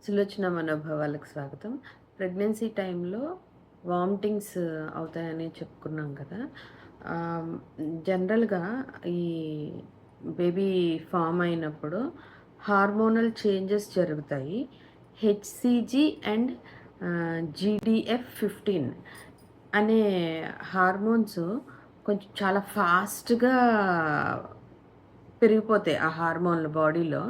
సులోచన మనోభావాలకు స్వాగతం. ప్రెగ్నెన్సీ టైంలో వామిటింగ్స్ అవుతాయని చెప్పుకున్నాం కదా! ఆహ్, జనరల్‌గా ఈ బేబీ ఫార్మ్ అయినప్పుడు హార్మోనల్ చేంజెస్ జరుగుతాయి. హెచ్‌సీజీ అండ్ జీడీఎఫ్-15 అనే హార్మోన్స్ కొంచెం చాలా ఫాస్ట్‌గా పెరిగిపోతాయి ఆ హార్మోన్లు బాడీలో.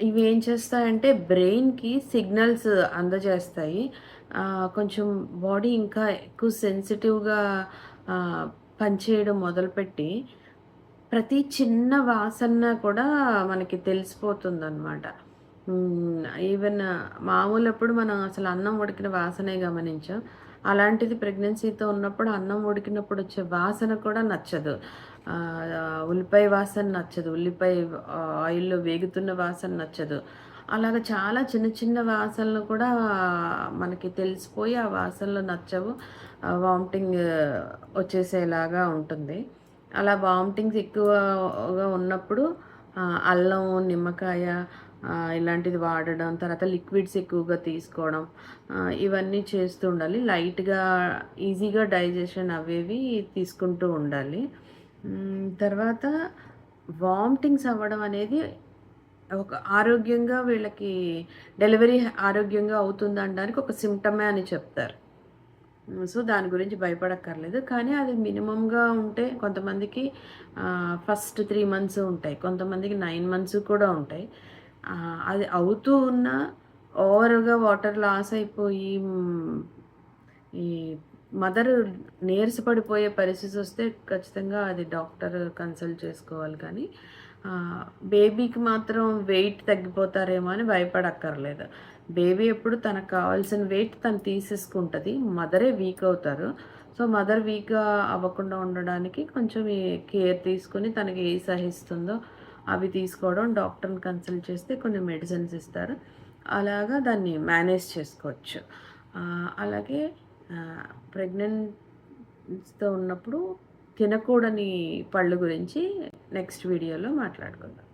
ఇవి ఏం చేస్తాయంటే బ్రెయిన్‌కి సిగ్నల్స్ అందజేస్తాయి. కొంచెం బాడీ ఇంకా ఎక్కువ సెన్సిటివ్‌గా ఆహ్, పనిచేయడం మొదలుపెట్టి ప్రతి చిన్న వాసన కూడా మనకి తెలిసిపోతుందనమాట. ఈవెన్ మామూలప్పుడు మనం అసలు అన్నం ఉడికిన వాసనే గమనించం. అలాంటిది ప్రెగ్నెన్సీతో ఉన్నప్పుడు అన్నం ఉడికినప్పుడు వచ్చే వాసన కూడా నచ్చదు. ఉల్లిపాయ వాసన నచ్చదు. ఉల్లిపాయ ఆయిల్‌లో వేగుతున్న వాసన నచ్చదు. అలాగ చాలా చిన్న చిన్న వాసనలు కూడా మనకి తెలిసిపోయి ఆ వాసనలు నచ్చవు. వామిటింగ్ వచ్చేసేలాగా ఉంటుంది. అలా వామిటింగ్స్ ఎక్కువగా ఉన్నప్పుడు అల్లం, నిమ్మకాయ ఇలాంటిది వాడడం, తర్వాత లిక్విడ్స్ ఎక్కువగా తీసుకోవడం ఇవన్నీ చేస్తూ ఉండాలి. లైట్‌గా ఈజీగా డైజెషన్ అవేవి తీసుకుంటూ ఉండాలి. తర్వాత వామిటింగ్స్ అవ్వడం అనేది ఒక ఆరోగ్యంగా వీళ్ళకి డెలివరీ ఆరోగ్యంగా అవుతుందనడానికి ఒక సింప్టమే అని చెప్తారు. సో, దాని గురించి భయపడక్కర్లేదు. కానీ అది మినిమమ్‌గా ఉంటే కొంతమందికి ఫస్ట్ 3 మంత్స్ ఉంటాయి. కొంతమందికి 9 మంత్స్ కూడా ఉంటాయి. అది అవుతూ ఉన్నా ఓవర్‌గా వాటర్ లాస్ అయిపోయి ఈ మదరు నీరసపడిపోయే పరిస్థితొస్తే ఖచ్చితంగా అది డాక్టర్ కన్సల్ట్ చేసుకోవాలి కానీ బేబీకి మాత్రం వెయిట్ తగ్గిపోతారేమో అని భయపడక్కర్లేదు. బేబీ ఎప్పుడు తనకు కావాల్సిన వెయిట్ తను తీసేసుకుంటది. మదరే వీక్ అవుతారు. సో, మదర్ వీక్‌గా అవ్వకుండా ఉండడానికి కొంచెం ఈ కేర్ తీసుకొని తనకి ఏది సహిస్తుందో అవి తీసుకోవడం, డాక్టర్‌ని కన్సల్ట్ చేస్తే కొన్ని మెడిసిన్స్ ఇస్తారు. అలాగా దాన్ని మేనేజ్ చేసుకోవచ్చు. అలాగే ప్రెగ్నెంట్స్‌తో ఉన్నప్పుడు తినకూడని పళ్ళు గురించి నెక్స్ట్ వీడియోలో మాట్లాడుకుందాం.